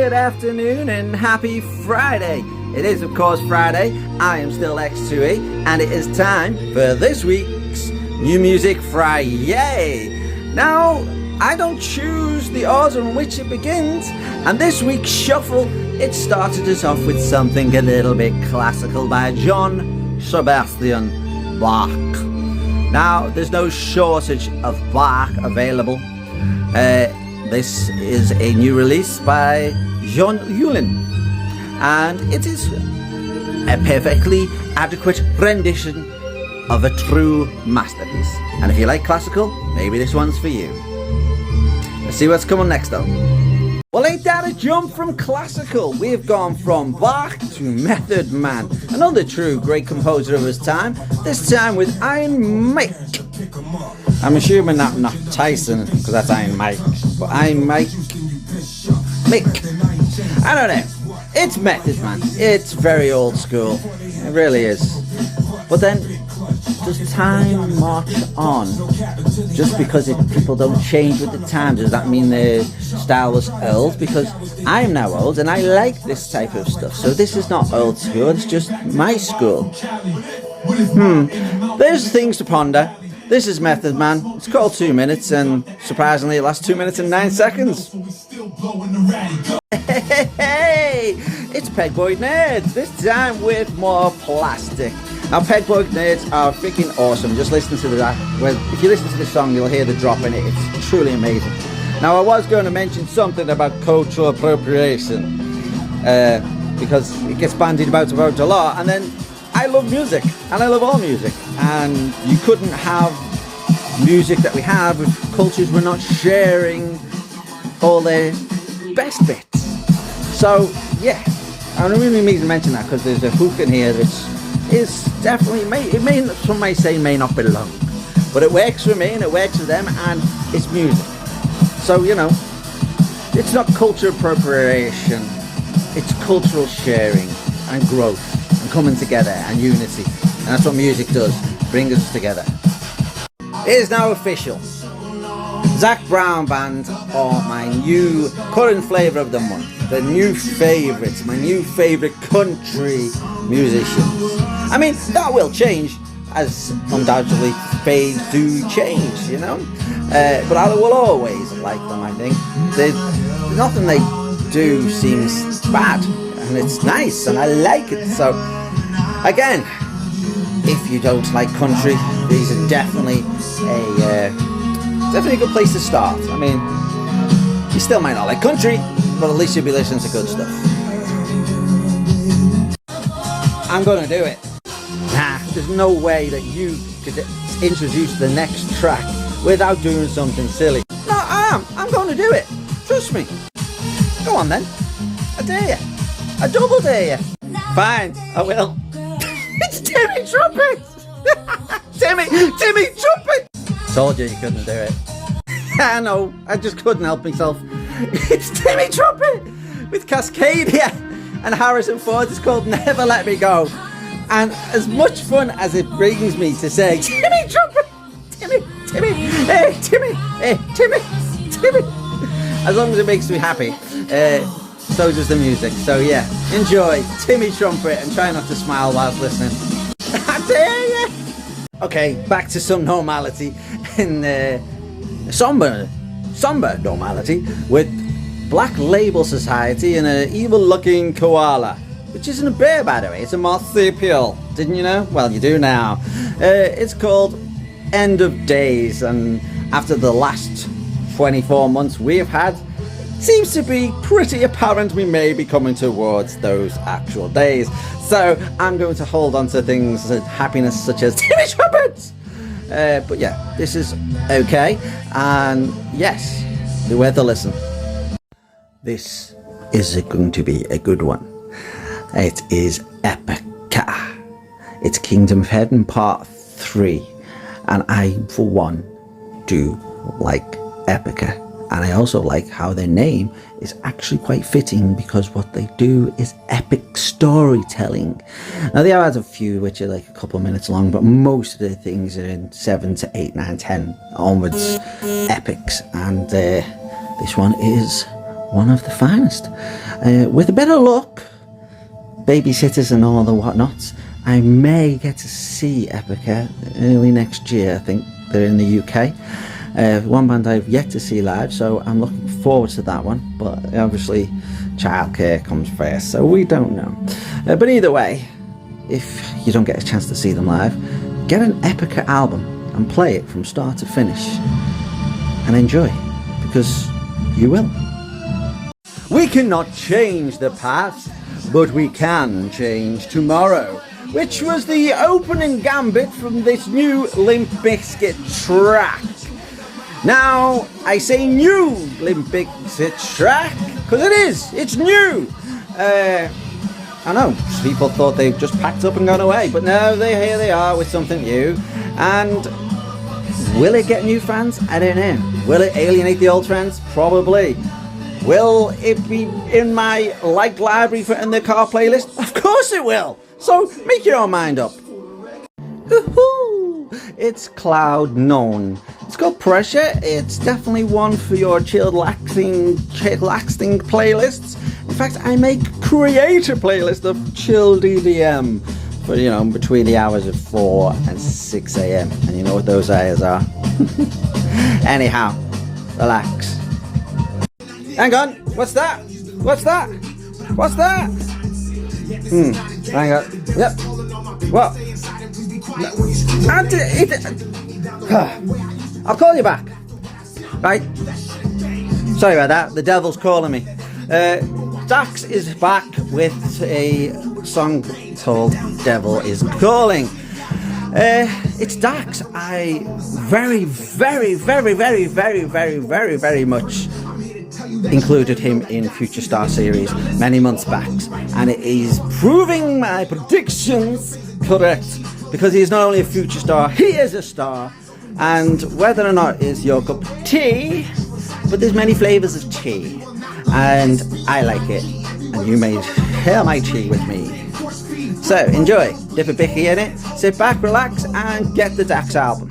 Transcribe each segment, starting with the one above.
good afternoon and happy Friday. It is, of course, Friday. I am still X2E, and it is time for this week's New Music Friday. Now, I don't choose the order in which it begins, and this week's shuffle, it started us off with something a little bit classical by John Sebastian Bach. Now, there's no shortage of Bach available. This is a new release by John Yulin, and it is a perfectly adequate rendition of a true masterpiece. And if you like classical, maybe this one's for you. Let's see what's coming next though. Well, ain't that a jump from classical? We've gone from Bach to Method Man, another true great composer of his time, this time with Iron Mike. I'm assuming that not Tyson, because that's Iron Mike, but Iron Mike. Mick. I don't know. It's Method Man. It's very old school. It really is. But then, does time march on? Just because people don't change with the time, does that mean the style was old? Because I'm now old and I like this type of stuff. So this is not old school, it's just my school. There's things to ponder. This is Method Man. It's called 2 minutes, and surprisingly it lasts 2 minutes and 9 seconds. Hey, it's Pegboy Nerds, this time with more plastic. Now, Pegboy Nerds are freaking awesome. Just listen to that. Well, if you listen to the song, you'll hear the drop in it. It's truly amazing. Now, I was going to mention something about cultural appropriation, because it gets bandied about a lot, and then I love music, and I love all music, and you couldn't have music that we have if cultures were not sharing all their best bits. So, yeah, I really need to mention that because there's a hook in here that is definitely, some may say may not belong, but it works for me and it works for them, and it's music. So, you know, it's not culture appropriation, it's cultural sharing and growth and coming together and unity, and that's what music does, bring us together. It is now official. Zac Brown Band are my new current flavour of the month, the new favourites, my new favourite country musicians. I mean, that will change, as undoubtedly fades do change, you know, but I will always like them. I think nothing they do seems bad, and it's nice and I like it. So again, if you don't like country, these are definitely a good place to start. I mean, you still might not like country, but at least you'll be listening to good stuff. I'm gonna do it. Nah, there's no way that you could introduce the next track without doing something silly. No, I'm gonna do it. Trust me. Go on then. I dare you. I double dare you. Fine, I will. It's Timmy Trumpet! Timmy Trumpet! Told you couldn't do it. I know, I just couldn't help myself. It's Timmy Trumpet with Cascadia and Harrison Ford. It's called Never Let Me Go. And as much fun as it brings me to say Timmy Trumpet, Timmy, hey Timmy, as long as it makes me happy, so does the music. So yeah, enjoy Timmy Trumpet and try not to smile whilst listening. I dare you. Okay, back to some normality in somber normality with Black Label Society and an evil-looking koala, which isn't a bear, by the way. It's a marsupial. Didn't you know? Well, you do now. It's called End of Days, and after the last 24 months we have had, seems to be pretty apparent we may be coming towards those actual days. So I'm going to hold on to things of happiness such as Timmy Trumpets. But yeah, this is okay, and yes, be worth a listen. This is going to be a good one. It is Epica. It's Kingdom of Heaven Part 3, and I, for one, do like Epica. And I also like how their name is actually quite fitting, because what they do is epic storytelling. Now they have had a few which are like a couple of minutes long, but most of the things are in 7 to 8, 9, 10 onwards epics. And this one is one of the finest. With a bit of luck, babysitters and all the whatnots, I may get to see Epica early next year. I think they're in the UK. One band I've yet to see live, so I'm looking forward to that one. But obviously, childcare comes first, so we don't know. But either way, if you don't get a chance to see them live, get an Epica album and play it from start to finish and enjoy, because you will. We cannot change the past, but we can change tomorrow, which was the opening gambit from this new Limp Bizkit track. Now, I say new Limp Bizkit track, because it's new. I know, people thought they just packed up and gone away, but no, here they are with something new. And will it get new fans? I don't know. Will it alienate the old fans? Probably. Will it be in my liked library in the car playlist? Of course it will. So make your own mind up. Woohoo! It's Cloud 9. It's got Pressure. It's definitely one for your chilled, relaxing playlists. In fact, I create a playlist of chill EDM for, between the hours of 4 and 6 a.m. And you know what those hours are. Anyhow, relax. Hang on, what's that? What's that? What's that? Hang on. Yep. What? I'll call you back. Right? Sorry about that. The devil's calling me. Dax is back with a song called Devil is Calling. It's Dax. I very, very, very, very, very, very, very, very much included him in Future Star series many months back, and it is proving my predictions correct, because he is not only a future star, he is a star. And whether or not it's your cup of tea, but there's many flavors of tea, and I like it, and you may share my tea with me. So enjoy, dip a bicky in it, sit back, relax, and get the Dax album.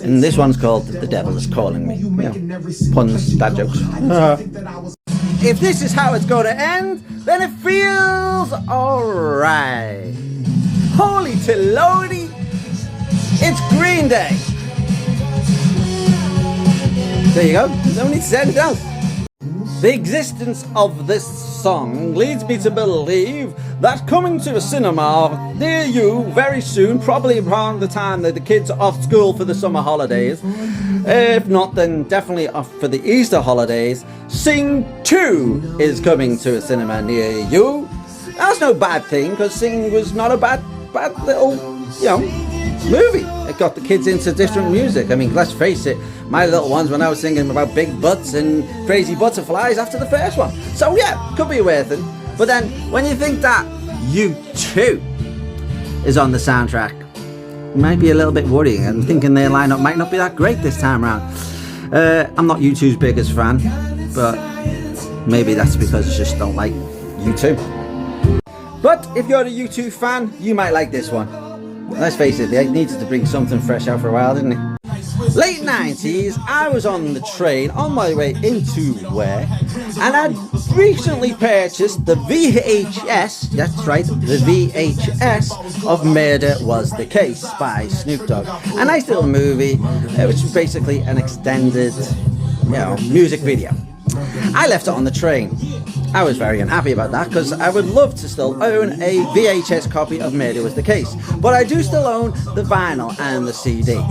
And this one's called The Devil is Calling Me. Puns, bad jokes. If this is how it's going to end, then it feels alright. Holy Tollody, it's Green Day. There you go, no need to say anything else. The existence of this song leads me to believe that coming to a cinema near you very soon, probably around the time that the kids are off school for the summer holidays, if not then definitely off for the Easter holidays, Sing 2 is coming to a cinema near you. That's no bad thing, because Sing was not a bad little, movie. It got the kids into different music. I mean, let's face it, my little ones, when I was singing about big butts and crazy butterflies after the first one. So yeah, could be worth it. But then, when you think that U2 is on the soundtrack, it might be a little bit worrying. I'm thinking their lineup might not be that great this time around. I'm not U2's biggest fan, but maybe that's because I just don't like U2. But if you're a U2 fan, you might like this one. Let's face it, they needed to bring something fresh out for a while, didn't they? Late 90s, I was on the train on my way into work, and I'd recently purchased the VHS, that's right, the VHS of Murder Was the Case by Snoop Dogg. A nice little movie, which is basically an extended, music video. I left it on the train. I was very unhappy about that, because I would love to still own a VHS copy of Murder Was the Case, but I do still own the vinyl and the CD.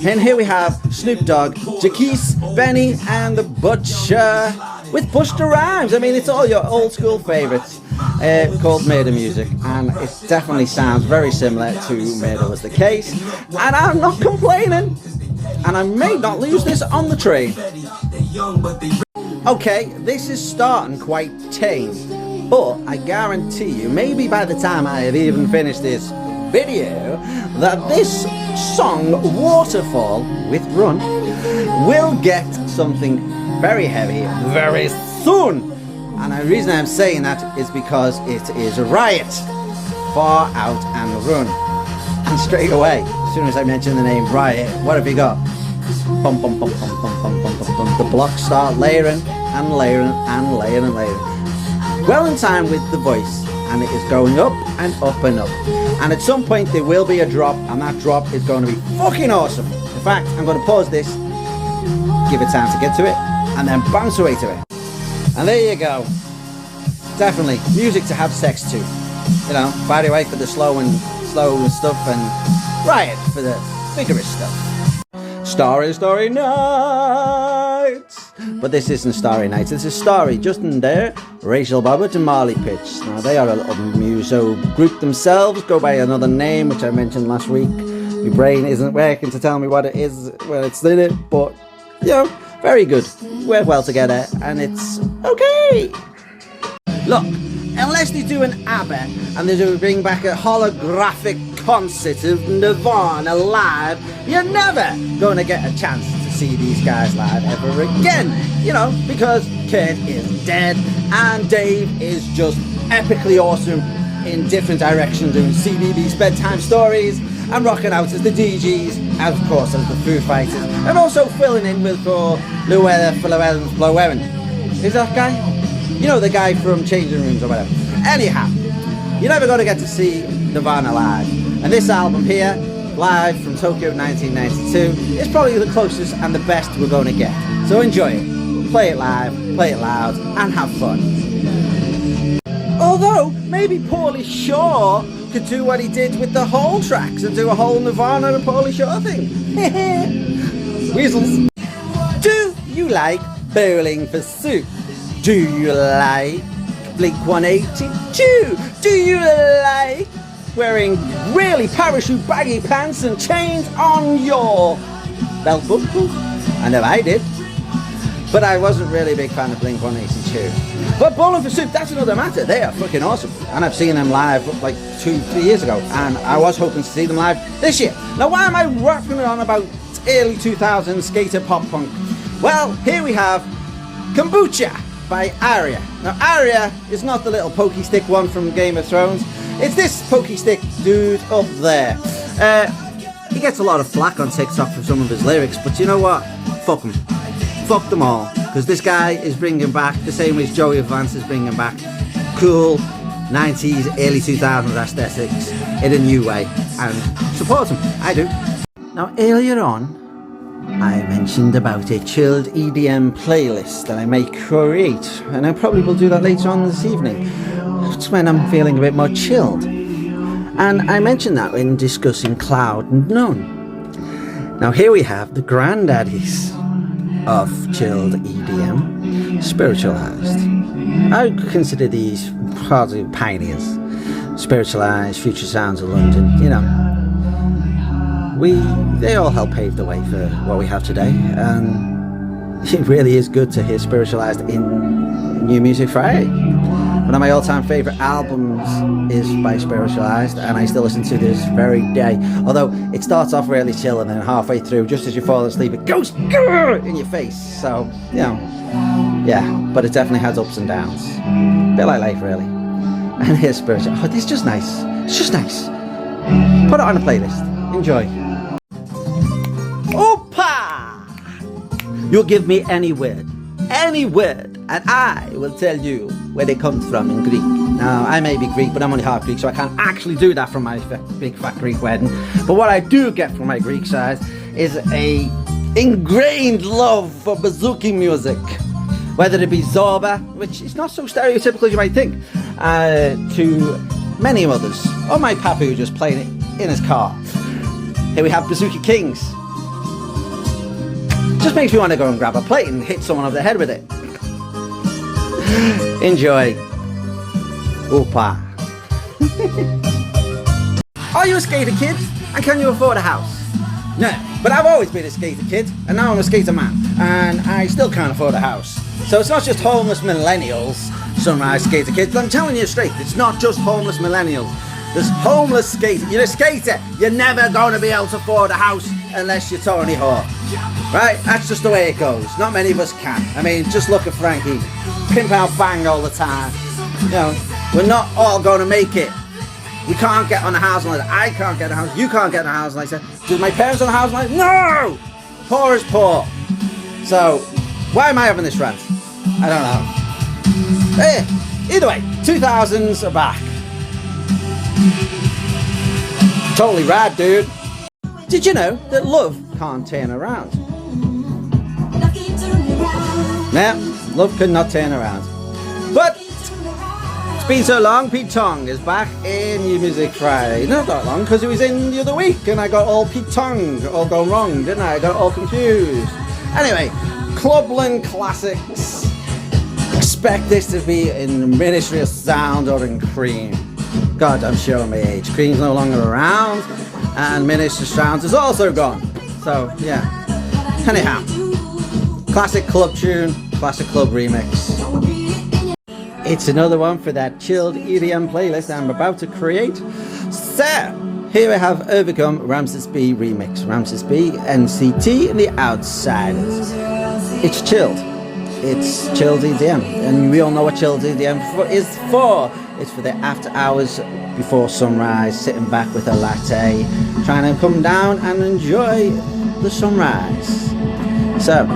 And here we have Snoop Dogg, Jaquise, Benny, and the Butcher with Busta Rhymes. I mean, it's all your old school favourites, called Murder Music, and it definitely sounds very similar to Murder Was the Case, and I'm not complaining, and I may not lose this on the train. Okay, this is starting quite tame, but I guarantee you, maybe by the time I have even finished this video, that this song, Waterfall with Run, will get something very heavy very soon. And the reason I'm saying that is because it is Riot, Far Out and Run. And straight away, as soon as I mention the name Riot, what have you got? Bum, bum, bum, bum, bum, bum, bum, bum, bum. The blocks start layering, and layering and layering and layering. Well in time with the voice, and it is going up and up and up. And at some point there will be a drop, and that drop is going to be fucking awesome. In fact, I'm going to pause this, give it time to get to it, and then bounce away to it. And there you go. Definitely music to have sex to. You know, Friday White for the slow and stuff, and Riot for the vigorous stuff. Starry, Starry Nights. But this isn't Starry Nights, this is Starry. Justin Dare, Rachel Bobbitt and Marley Pitch. Now they are a little muso group themselves, go by another name which I mentioned last week. My brain isn't working to tell me what it is when it's in it, but you know, very good. Work well together, and it's okay. Look, unless they do an ABBA and they do bring back a holographic concert of Nirvana live, you're never going to get a chance to see these guys live ever again. You know, because Kurt is dead and Dave is just epically awesome in different directions, doing CBBS bedtime stories and rocking out as the DGs, and of course as the Foo Fighters, and also filling in with Llewellyn. Who's that guy? You know, the guy from Changing Rooms or whatever. Anyhow, you're never going to get to see Nirvana live. And this album here, live from Tokyo 1992, is probably the closest and the best we're going to get. So enjoy it. Play it live, play it loud, and have fun. Although, maybe Paulie Shaw could do what he did with the whole tracks and do a whole Nirvana and Paulie Shaw thing. Weasels. Do you like bowling for soup? Do you like Blink-182? Do you like wearing really parachute baggy pants and chains on your belt buckle? I know I did. But I wasn't really a big fan of Blink-182. But Bowling for Soup, that's another matter. They are fucking awesome. And I've seen them live like 2-3 years ago. And I was hoping to see them live this year. Now why am I rapping on about early 2000s skater pop punk? Well, here we have Kombucha by Arya. Now Arya is not the little pokey stick one from Game of Thrones. It's this pokey stick dude up there. He gets a lot of flack on TikTok for some of his lyrics, but you know what? Fuck him. Fuck them all. Because this guy is bringing back, the same way as Joey Vance is bringing back, cool 90s, early 2000s aesthetics in a new way. And support him. I do. Now earlier on, I mentioned about a chilled EDM playlist that I may create, and I probably will do that later on this evening. It's when I'm feeling a bit more chilled. And I mentioned that when discussing Cloud and None. Now here we have the granddaddies of chilled EDM, Spiritualized. I consider these probably pioneers. Spiritualized, Future Sounds of London, you know. They all helped pave the way for what we have today, and it really is good to hear Spiritualized in New Music Friday. One of my all-time favourite albums is by Spiritualized, and I still listen to this very day. Although it starts off really chill, and then halfway through, just as you fall asleep, it goes in your face. So, you know, yeah, but it definitely has ups and downs. A bit like life, really. And here's Spiritual. Oh, this is just nice. It's just nice. Put it on a playlist. Enjoy. Opa! You'll give me any word, and I will tell you where it comes from in Greek. Now, I may be Greek, but I'm only half Greek, so I can't actually do that from my big fat Greek wedding. But what I do get from my Greek side is a ingrained love for bouzouki music. Whether it be Zorba, which is not so stereotypical as you might think, to many others, or my papa who just playing it in his car. Here we have Bouzouki Kings. Just makes me want to go and grab a plate and hit someone over the head with it. Enjoy. Opa. Are you a skater kid? And can you afford a house? No, but I've always been a skater kid, and now I'm a skater man, and I still can't afford a house. So it's not just homeless millennials, Sunrise skater kids. I'm telling you straight, it's not just homeless millennials. There's homeless skaters. You're a skater. You're never going to be able to afford a house unless you're Tony Hawk. Right? That's just the way it goes. Not many of us can. I mean, just look at Frankie. Pimp out bang all the time. You know, we're not all going to make it. We can't get on a housing ladder. I can't get a house. You can't get on a housing ladder. Did my parents on a housing ladder? No! Poor is poor. So, why am I having this rant? I don't know. Either way, 2000s are back. Totally rad, dude. Did you know that love can't turn around? Nah, love could not turn around. But it's been so long, Pete Tong is back in New Music Friday. Not that long, because he was in the other week, and I got all Pete Tong all gone wrong, didn't I? I got all confused. Anyway, Clubland Classics. Expect this to be in Ministry of Sound or in Cream. God, I'm showing my age. Cream's no longer around, and Ministry of Sound is also gone. So, yeah. Anyhow, classic club tune, classic club remix. It's another one for that chilled EDM playlist I'm about to create. So, here we have Overcome Ramses B remix. Ramses B, NCT, and the Outsiders. It's chilled. It's chilled EDM, and we all know what chilled EDM is for. It's for the after hours before sunrise, sitting back with a latte, trying to come down and enjoy the sunrise. So,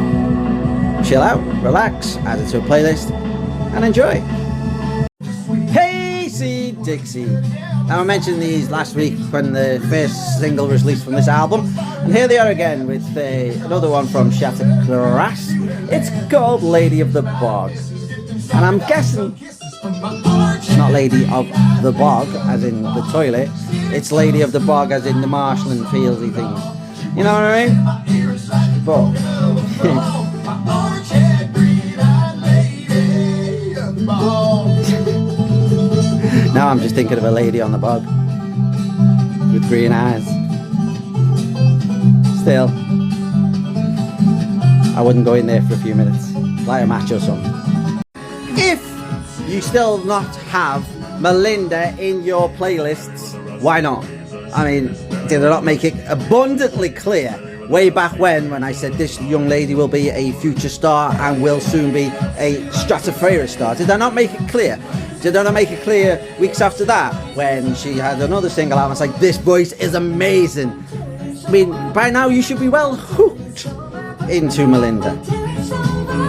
chill out, relax, add it to a playlist, and enjoy. Hey, see Dixie. Now, I mentioned these last week when the first single was released from this album, and here they are again with another one from Shattered Glass. It's called Lady of the Bog, and I'm guessing it's not Lady of the Bog as in the toilet, it's Lady of the Bog as in the marshland fieldsy things. You know what I mean? But now I'm just thinking of a lady on the bog with green eyes. Still, I wouldn't go in there for a few minutes, light a match or something. If you still not have Melinda in your playlists, why not? I mean, did I not make it abundantly clear way back when I said this young lady will be a future star and will soon be a stratospheric star? Did I not make it clear? Did I not make it clear weeks after that when she had another single out? I was like, this voice is amazing. I mean, by now you should be well hooked into Melinda.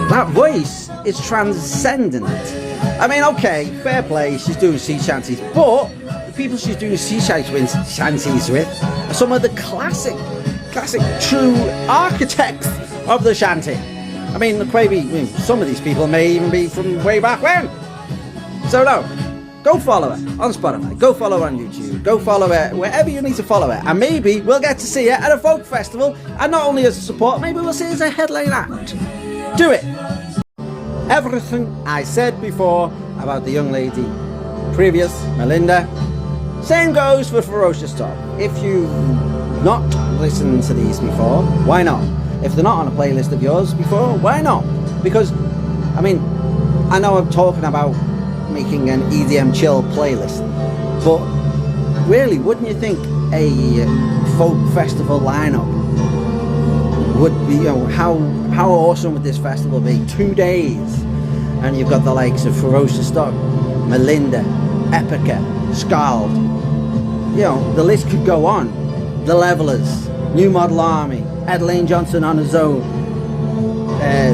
That voice is transcendent. I mean, okay, fair play, she's doing sea shanties, but the people she's doing sea shanties with are some of the classic true architects of the shanty. I mean, some of these people may even be from way back when. So no, go follow her on Spotify, go follow her on YouTube, go follow her wherever you need to follow her, and maybe we'll get to see her at a folk festival, and not only as a support, maybe we'll see her as a headline act. Do it. Everything I said before about the young lady, previous, Melinda, same goes for Ferocious Top. If you've not listened to these before, why not? If they're not on a playlist of yours before, why not? Because, I mean, I know I'm talking about making an EDM chill playlist, but really, wouldn't you think a folk festival lineup would be, you know, how awesome would this festival be? 2 days, and you've got the likes of Ferocious Stock, Melinda, Epica, Scald, you know, the list could go on. The Levelers, New Model Army, Ed Lane Johnson on his own,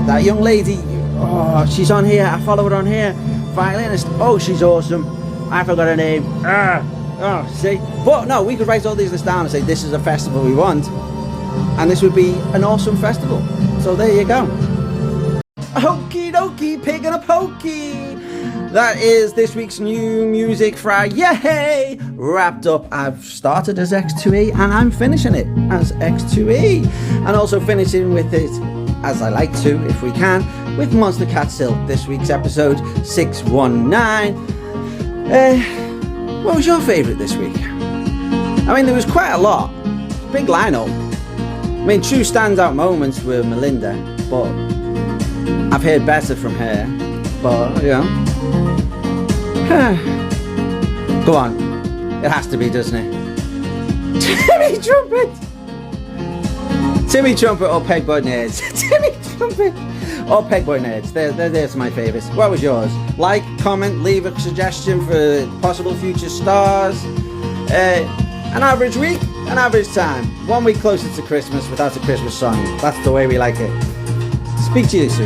that young lady, oh, she's on here, I follow her on here, violinist, oh, she's awesome, I forgot her name, see, but no, we could write all these lists down and say this is a festival we want, and this would be an awesome festival. So there you go. Okie dokie, pig and a pokey. That is this week's New Music Friday. Yay! Wrapped up. I've started as X2E and I'm finishing it as X2E, and also finishing with it, as I like to if we can, with Monstercat Silk. This week's episode 619. What was your favourite this week? I mean, there was quite a lot. Big lineup. I mean, true standout moments were Melinda, but I've heard better from her. But, you know. Go on. It has to be, doesn't it? Timmy Trumpet! Timmy Trumpet or Pegboy Nerds? Timmy Trumpet or Pegboy Nerds. There's my favourites. What was yours? Like, comment, leave a suggestion for possible future stars. An average week, an average time. 1 week closer to Christmas without a Christmas song. That's the way we like it. Speak to you soon.